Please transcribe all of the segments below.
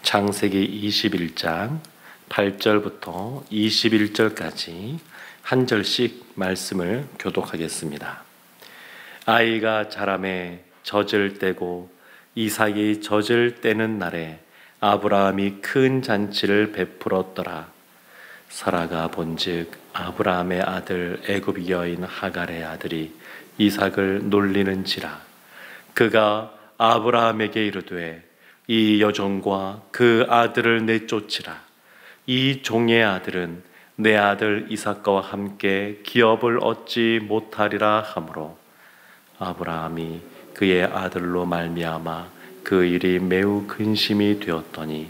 창세기 21장 8절부터 21절까지 한 절씩 말씀을 교독하겠습니다. 아이가 자라매 젖을 떼고 이삭이 젖을 떼는 날에 아브라함이 큰 잔치를 베풀었더라. 사라가 본즉 아브라함의 아들 애굽 여인 하갈의 아들이 이삭을 놀리는지라. 그가 아브라함에게 이르되 이 여종과 그 아들을 내쫓으라. 이 종의 아들은 내 아들 이삭과 함께 기업을 얻지 못하리라 하므로 아브라함이 그의 아들로 말미암아 그 일이 매우 근심이 되었더니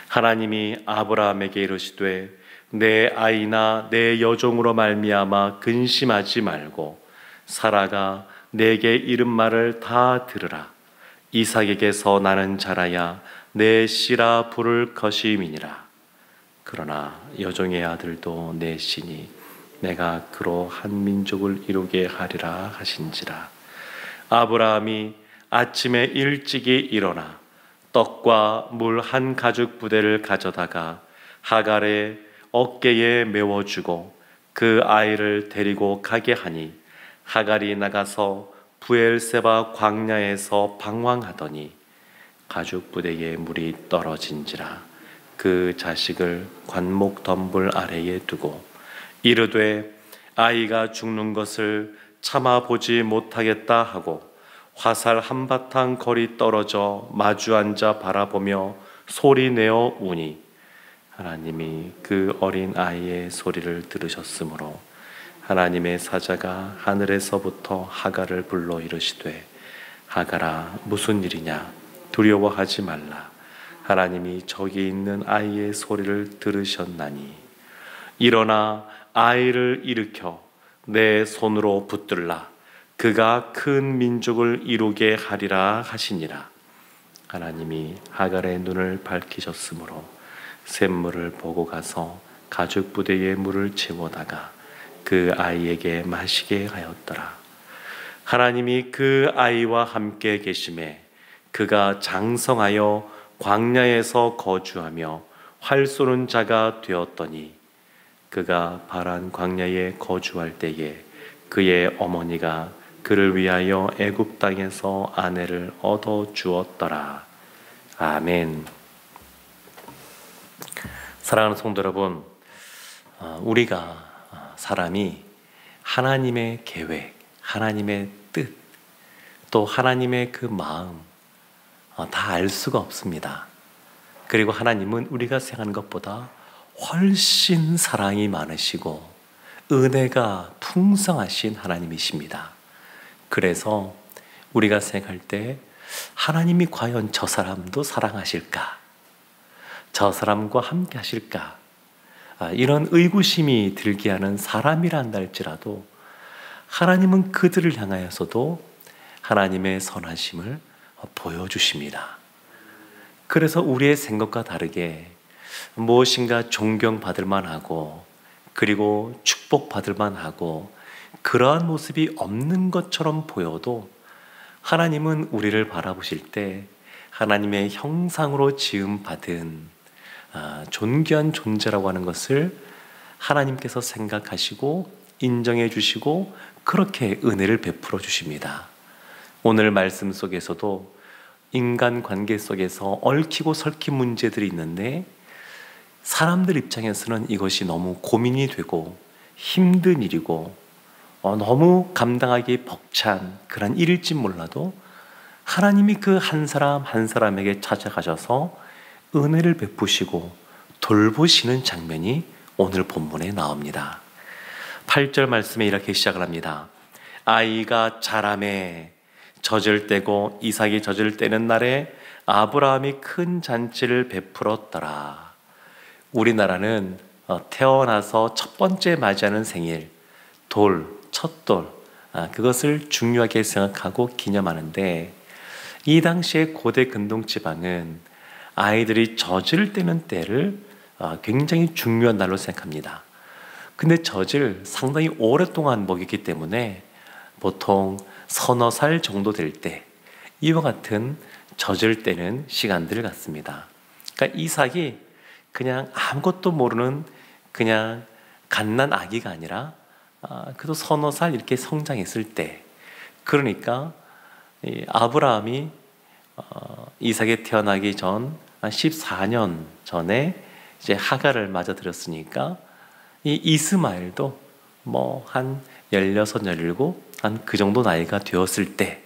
하나님이 아브라함에게 이르시되 내 아이나 내 여종으로 말미암아 근심하지 말고 사라가 내게 이른 말을 다 들으라. 이삭에게서 나는 자라야 내 씨라 부를 것임이니라. 그러나 여종의 아들도 내 씨니 내가 그로 한 민족을 이루게 하리라 하신지라. 아브라함이 아침에 일찍이 일어나 떡과 물 한 가죽 부대를 가져다가 하갈의 어깨에 메워주고 그 아이를 데리고 가게 하니 하갈이 나가서 부엘세바 광야에서 방황하더니 가죽 부대에 물이 떨어진지라. 그 자식을 관목 덤불 아래에 두고 이르되 아이가 죽는 것을 참아 보지 못하겠다 하고 화살 한바탕 거리 떨어져 마주 앉아 바라보며 소리내어 우니 하나님이 그 어린 아이의 소리를 들으셨으므로 하나님의 사자가 하늘에서부터 하갈을 불러 이르시되 하갈아 무슨 일이냐 두려워하지 말라. 하나님이 저기 있는 아이의 소리를 들으셨나니 일어나 아이를 일으켜 내 손으로 붙들라. 그가 큰 민족을 이루게 하리라 하시니라. 하나님이 하갈의 눈을 밝히셨으므로 샘물을 보고 가서 가죽 부대에 물을 채워다가 그 아이에게 마시게 하였더라. 하나님이 그 아이와 함께 계심에 그가 장성하여 광야에서 거주하며 활 쏘는 자가 되었더니 그가 바란 광야에 거주할 때에 그의 어머니가 그를 위하여 애굽 땅에서 아내를 얻어 주었더라. 아멘. 사랑하는 성도 여러분, 우리가 사람이 하나님의 계획, 하나님의 뜻, 또 하나님의 그 마음 다 알 수가 없습니다. 그리고 하나님은 우리가 생각하는 것보다 훨씬 사랑이 많으시고 은혜가 풍성하신 하나님이십니다. 그래서 우리가 생각할 때 하나님이 과연 저 사람도 사랑하실까? 저 사람과 함께 하실까? 이런 의구심이 들게 하는 사람이란다 할지라도 하나님은 그들을 향하여서도 하나님의 선하심을 보여주십니다. 그래서 우리의 생각과 다르게 무엇인가 존경받을 만하고 그리고 축복받을 만하고 그러한 모습이 없는 것처럼 보여도 하나님은 우리를 바라보실 때 하나님의 형상으로 지음받은 존귀한 존재라고 하는 것을 하나님께서 생각하시고 인정해 주시고 그렇게 은혜를 베풀어 주십니다. 오늘 말씀 속에서도 인간관계 속에서 얽히고 설킨 문제들이 있는데 사람들 입장에서는 이것이 너무 고민이 되고 힘든 일이고 너무 감당하기 벅찬 그런 일일지 몰라도 하나님이 그 한 사람 한 사람에게 찾아가셔서 은혜를 베푸시고 돌보시는 장면이 오늘 본문에 나옵니다. 8절 말씀에 이렇게 시작을 합니다. 아이가 자라매 젖을 떼고 이삭이 젖을 떼는 날에 아브라함이 큰 잔치를 베풀었더라. 우리나라는 태어나서 첫 번째 맞이하는 생일, 첫돌, 그것을 중요하게 생각하고 기념하는데 이 당시에 고대 근동 지방은 아이들이 젖을 떼는 때를 굉장히 중요한 날로 생각합니다. 근데 젖을 상당히 오랫동안 먹였기 때문에 보통 서너 살 정도 될 때 이와 같은 젖을 떼는 시간들을 갖습니다. 그러니까 이삭이 그냥 아무것도 모르는 그냥 갓난 아기가 아니라 그래도 서너 살 이렇게 성장했을 때, 그러니까 이 아브라함이 이삭이 태어나기 전 한 14년 전에 이제 하갈을 맞아들였으니까 이 이스마엘도 뭐 한 16, 17, 한 그 정도 나이가 되었을 때,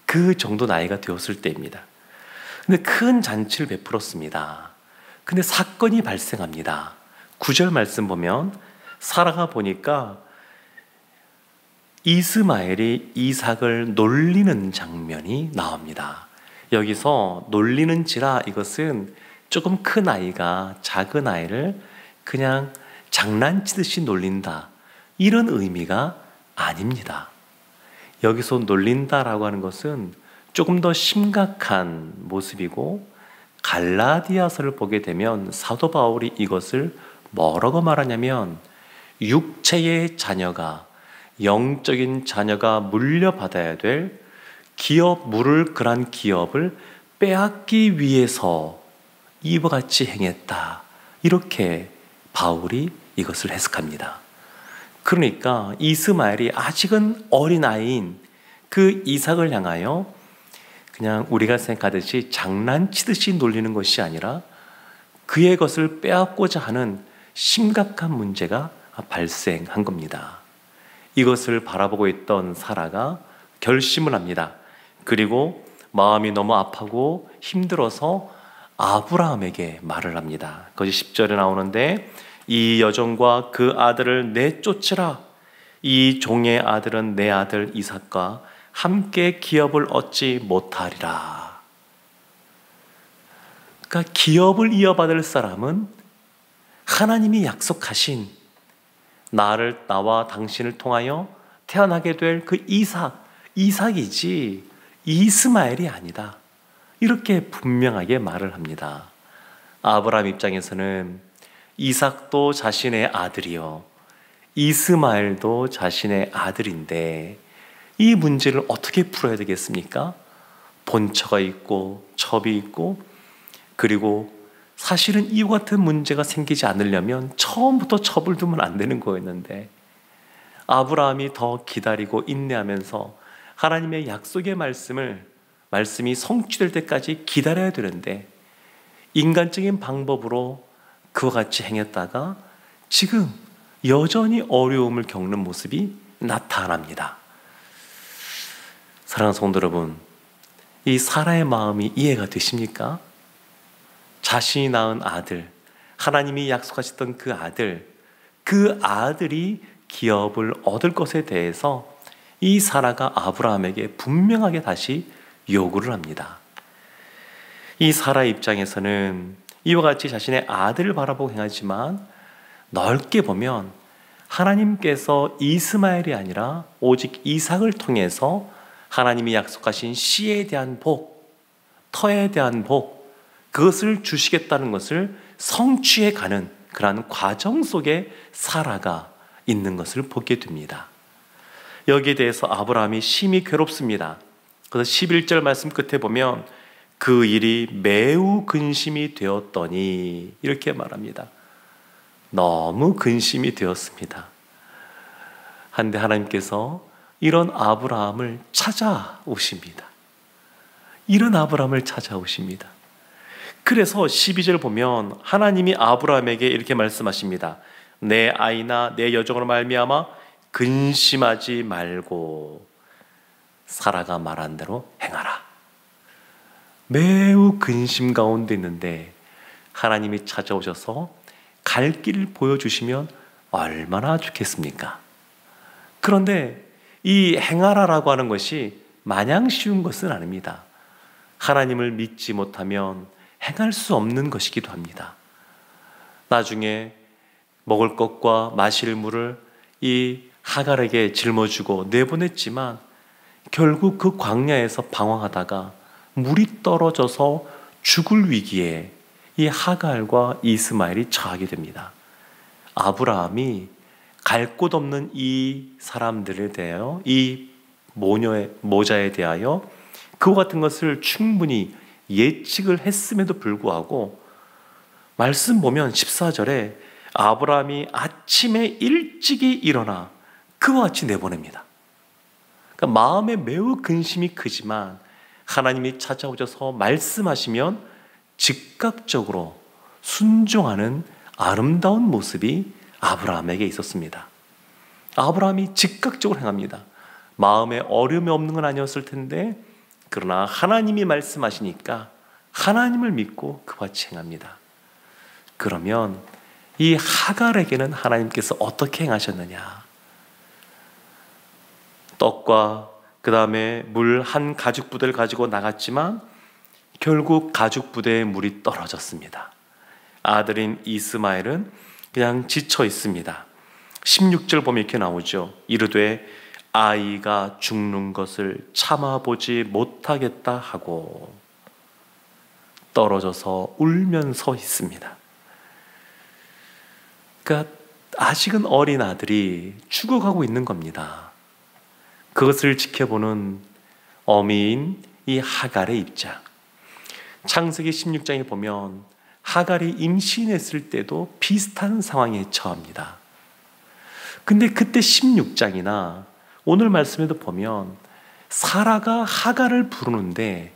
그 정도 나이가 되었을 때입니다. 근데 큰 잔치를 베풀었습니다. 근데 사건이 발생합니다. 9절 말씀 보면 사라가 보니까 이스마엘이 이삭을 놀리는 장면이 나옵니다. 여기서 놀리는지라, 이것은 조금 큰 아이가 작은 아이를 그냥 장난치듯이 놀린다, 이런 의미가 아닙니다. 여기서 놀린다라고 하는 것은 조금 더 심각한 모습이고, 갈라디아서를 보게 되면 사도 바울이 이것을 뭐라고 말하냐면 육체의 자녀가, 영적인 자녀가 물려받아야 될 기업, 물을 그런 기업을 빼앗기 위해서 이와 같이 행했다, 이렇게 바울이 이것을 해석합니다. 그러니까 이스마엘이 아직은 어린아이인 그 이삭을 향하여 그냥 우리가 생각하듯이 장난치듯이 놀리는 것이 아니라 그의 것을 빼앗고자 하는 심각한 문제가 발생한 겁니다. 이것을 바라보고 있던 사라가 결심을 합니다. 그리고 마음이 너무 아프고 힘들어서 아브라함에게 말을 합니다. 거기 10절에 나오는데, 이 여종과 그 아들을 내쫓으라. 이 종의 아들은 내 아들 이삭과 함께 기업을 얻지 못하리라. 그러니까 기업을 이어받을 사람은 하나님이 약속하신 나와 당신을 통하여 태어나게 될 그 이삭이지 이스마엘이 아니다, 이렇게 분명하게 말을 합니다. 아브라함 입장에서는 이삭도 자신의 아들이요, 이스마엘도 자신의 아들인데 이 문제를 어떻게 풀어야 되겠습니까? 본처가 있고 첩이 있고, 그리고 사실은 이와 같은 문제가 생기지 않으려면 처음부터 첩을 두면 안 되는 거였는데, 아브라함이 더 기다리고 인내하면서 하나님의 약속의 말씀이 성취될 때까지 기다려야 되는데, 인간적인 방법으로 그와 같이 행했다가 지금 여전히 어려움을 겪는 모습이 나타납니다. 사랑하는 성도 여러분, 이 사라의 마음이 이해가 되십니까? 자신이 낳은 아들, 하나님이 약속하셨던 그 아들이 기업을 얻을 것에 대해서 이 사라가 아브라함에게 분명하게 다시 요구를 합니다. 이 사라 입장에서는 이와 같이 자신의 아들을 바라보고 행하지만, 넓게 보면 하나님께서 이스마엘이 아니라 오직 이삭을 통해서 하나님이 약속하신 씨에 대한 복, 터에 대한 복, 그것을 주시겠다는 것을 성취해 가는 그러한 과정 속에 사라가 있는 것을 보게 됩니다. 여기에 대해서 아브라함이 심히 괴롭습니다. 그래서 11절 말씀 끝에 보면 그 일이 매우 근심이 되었더니, 이렇게 말합니다. 너무 근심이 되었습니다. 한데 하나님께서 이런 아브라함을 찾아오십니다. 이런 아브라함을 찾아오십니다. 그래서 12절 보면 하나님이 아브라함에게 이렇게 말씀하십니다. 내 아이나 내 여종으로 말미암아 근심하지 말고 사라가 말한 대로 행하라. 매우 근심 가운데 있는데 하나님이 찾아오셔서 갈 길을 보여주시면 얼마나 좋겠습니까? 그런데 이 행하라라고 하는 것이 마냥 쉬운 것은 아닙니다. 하나님을 믿지 못하면 행할 수 없는 것이기도 합니다. 나중에 먹을 것과 마실 물을 이 하갈에게 짊어주고 내보냈지만 결국 그 광야에서 방황하다가 물이 떨어져서 죽을 위기에 이 하갈과 이스마엘이 처하게 됩니다. 아브라함이 갈 곳 없는 이 사람들에 대하여, 이 모자에 대하여 그와 같은 것을 충분히 예측을 했음에도 불구하고 말씀 보면 14절에 아브라함이 아침에 일찍이 일어나 그와 같이 내보냅니다. 그러니까 마음에 매우 근심이 크지만 하나님이 찾아오셔서 말씀하시면 즉각적으로 순종하는 아름다운 모습이 아브라함에게 있었습니다. 아브라함이 즉각적으로 행합니다. 마음에 어려움이 없는 건 아니었을 텐데 그러나 하나님이 말씀하시니까 하나님을 믿고 그와 같이 행합니다. 그러면 이 하갈에게는 하나님께서 어떻게 행하셨느냐? 떡과 그 다음에 물 한 가죽 부대를 가지고 나갔지만 결국 가죽 부대에 물이 떨어졌습니다. 아들인 이스마엘은 그냥 지쳐 있습니다. 16절 보면 이렇게 나오죠. 이르되 아이가 죽는 것을 참아보지 못하겠다 하고 떨어져서 울면서 있습니다. 그러니까 아직은 어린 아들이 죽어가고 있는 겁니다. 그것을 지켜보는 어미인 이 하갈의 입장. 창세기 16장에 보면 하갈이 임신했을 때도 비슷한 상황에 처합니다. 근데 그때 16장이나 오늘 말씀에도 보면 사라가 하갈을 부르는데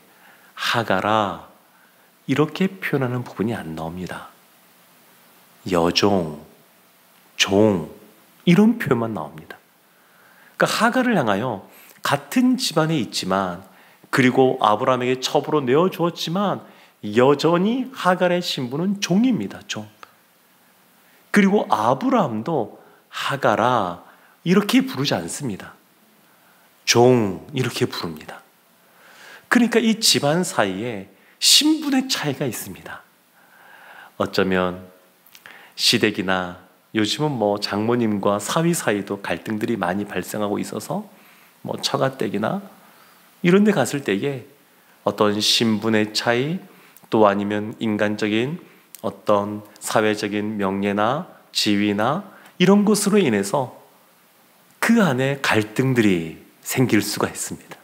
하갈아 이렇게 표현하는 부분이 안 나옵니다. 여종, 종 이런 표현만 나옵니다. 그러니까 하갈을 향하여 같은 집안에 있지만 그리고 아브라함에게 첩으로 내어주었지만 여전히 하갈의 신분은 종입니다. 종. 그리고 아브라함도 하갈아 이렇게 부르지 않습니다. 종 이렇게 부릅니다. 그러니까 이 집안 사이에 신분의 차이가 있습니다. 어쩌면 시댁이나 요즘은 뭐 장모님과 사위 사이도 갈등들이 많이 발생하고 있어서 뭐 처가댁이나 이런 데 갔을 때에 어떤 신분의 차이 또 아니면 인간적인 어떤 사회적인 명예나 지위나 이런 것으로 인해서 그 안에 갈등들이 생길 수가 있습니다.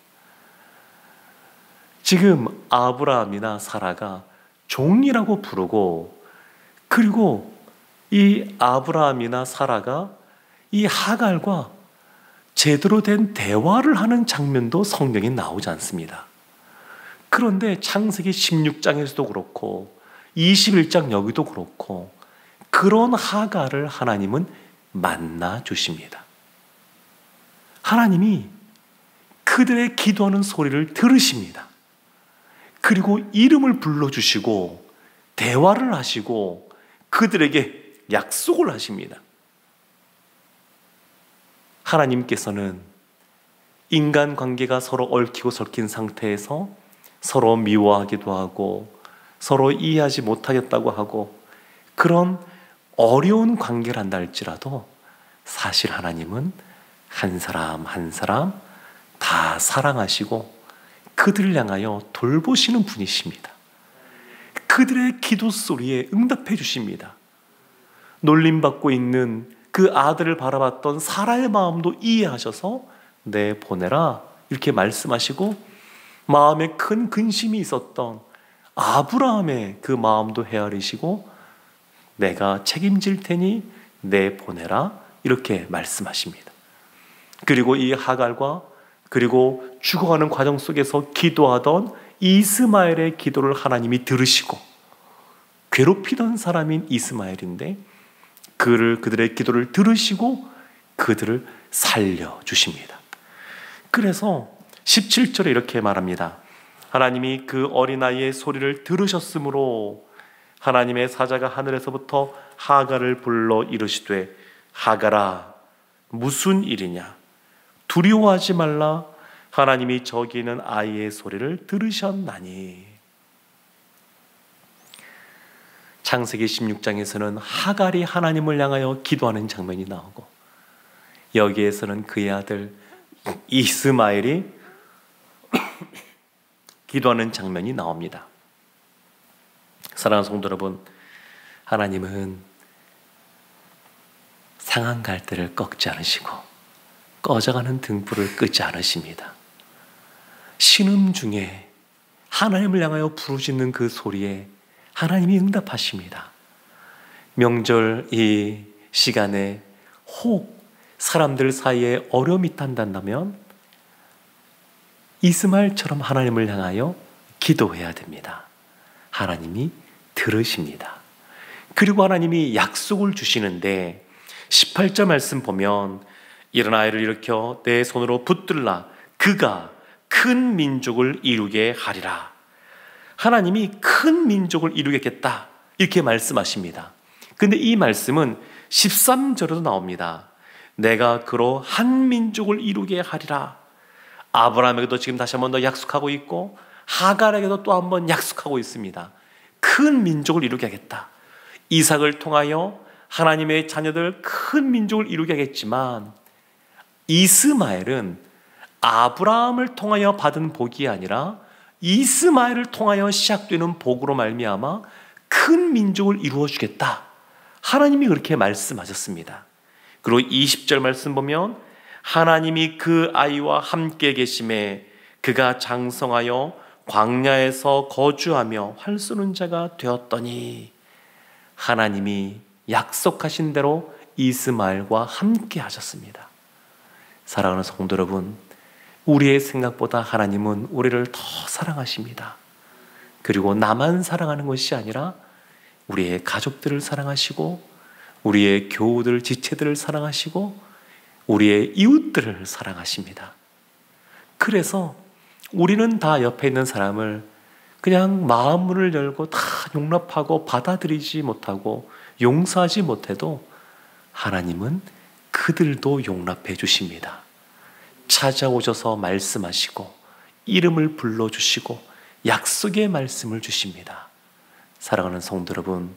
지금 아브라함이나 사라가 종이라고 부르고 그리고 이 아브라함이나 사라가 이 하갈과 제대로 된 대화를 하는 장면도 성경에 나오지 않습니다. 그런데 창세기 16장에서도 그렇고 21장 여기도 그렇고 그런 하갈을 하나님은 만나 주십니다. 하나님이 그들의 기도하는 소리를 들으십니다. 그리고 이름을 불러주시고 대화를 하시고 그들에게 약속을 하십니다. 하나님께서는 인간관계가 서로 얽히고 설킨 상태에서 서로 미워하기도 하고 서로 이해하지 못하겠다고 하고 그런 어려운 관계를 한다 할지라도 사실 하나님은 한 사람 한 사람 다 사랑하시고 그들을 향하여 돌보시는 분이십니다. 그들의 기도 소리에 응답해 주십니다. 놀림받고 있는 그 아들을 바라봤던 사라의 마음도 이해하셔서 내 보내라 이렇게 말씀하시고 마음에 큰 근심이 있었던 아브라함의 그 마음도 헤아리시고 내가 책임질 테니 내 보내라 이렇게 말씀하십니다. 그리고 이 하갈과 그리고 죽어가는 과정 속에서 기도하던 이스마엘의 기도를 하나님이 들으시고 괴롭히던 사람인 이스마엘인데 그들의 기도를 들으시고 그들을 살려주십니다. 그래서 17절에 이렇게 말합니다. 하나님이 그 어린아이의 소리를 들으셨으므로 하나님의 사자가 하늘에서부터 하갈을 불러 이르시되 하갈아 무슨 일이냐 두려워하지 말라 하나님이 저기 있는 아이의 소리를 들으셨나니. 창세기 16장에서는 하갈이 하나님을 향하여 기도하는 장면이 나오고 여기에서는 그의 아들 이스마엘이 기도하는 장면이 나옵니다. 사랑하는 성도 여러분, 하나님은 상한 갈대를 꺾지 않으시고 꺼져가는 등불을 끄지 않으십니다. 신음 중에 하나님을 향하여 부르짖는 그 소리에 하나님이 응답하십니다. 명절 이 시간에 혹 사람들 사이에 어려움이 있단다면 이스마엘처럼 하나님을 향하여 기도해야 됩니다. 하나님이 들으십니다. 그리고 하나님이 약속을 주시는데 18절 말씀 보면 이런 아이를 일으켜 내 손으로 붙들라 그가 큰 민족을 이루게 하리라. 하나님이 큰 민족을 이루겠다 이렇게 말씀하십니다. 근데 이 말씀은 13절에도 나옵니다. 내가 그로 한 민족을 이루게 하리라. 아브라함에게도 지금 다시 한 번 더 약속하고 있고 하갈에게도 또 한 번 약속하고 있습니다. 큰 민족을 이루게 하겠다. 이삭을 통하여 하나님의 자녀들 큰 민족을 이루게 하겠지만 이스마엘은 아브라함을 통하여 받은 복이 아니라 이스마엘을 통하여 시작되는 복으로 말미암아 큰 민족을 이루어 주겠다. 하나님이 그렇게 말씀하셨습니다. 그리고 20절 말씀 보면 하나님이 그 아이와 함께 계심에 그가 장성하여 광야에서 거주하며 활 쏘는 자가 되었더니 하나님이 약속하신 대로 이스마엘과 함께 하셨습니다. 사랑하는 성도 여러분, 우리의 생각보다 하나님은 우리를 더 사랑하십니다. 그리고 나만 사랑하는 것이 아니라 우리의 가족들을 사랑하시고 우리의 교우들, 지체들을 사랑하시고 우리의 이웃들을 사랑하십니다. 그래서 우리는 다 옆에 있는 사람을 그냥 마음문을 열고 다 용납하고 받아들이지 못하고 용서하지 못해도 하나님은 그들도 용납해 주십니다. 찾아오셔서 말씀하시고 이름을 불러주시고 약속의 말씀을 주십니다. 사랑하는 성도 여러분,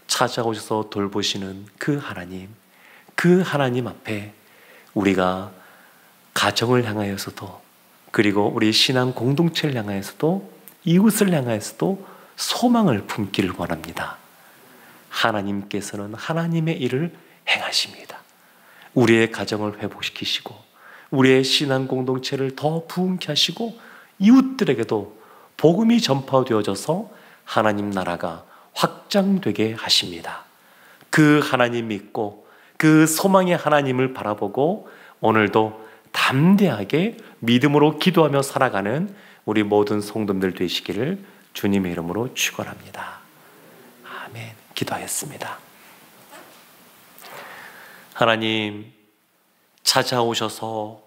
찾아오셔서 돌보시는 그 하나님 앞에 우리가 가정을 향하여서도 그리고 우리 신앙 공동체를 향하여서도 이웃을 향하여서도 소망을 품기를 원합니다. 하나님께서는 하나님의 일을 행하십니다. 우리의 가정을 회복시키시고 우리의 신앙 공동체를 더 부흥케 하시고 이웃들에게도 복음이 전파되어져서 하나님 나라가 확장되게 하십니다. 그 하나님 믿고 그 소망의 하나님을 바라보고 오늘도 담대하게 믿음으로 기도하며 살아가는 우리 모든 성도들 되시기를 주님의 이름으로 축원합니다. 아멘. 기도하겠습니다. 하나님, 찾아오셔서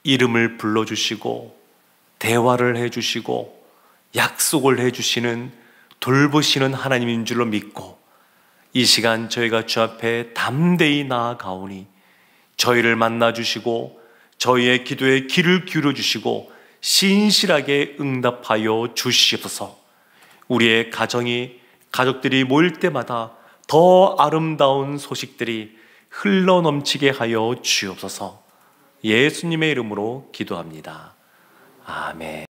이름을 불러주시고 대화를 해주시고 약속을 해주시는 돌보시는 하나님인 줄로 믿고 이 시간 저희가 주 앞에 담대히 나아가오니 저희를 만나주시고 저희의 기도에 귀를 기울여주시고 신실하게 응답하여 주시옵소서. 우리의 가족들이 모일 때마다 더 아름다운 소식들이 흘러넘치게 하여 주옵소서. 예수님의 이름으로 기도합니다. 아멘.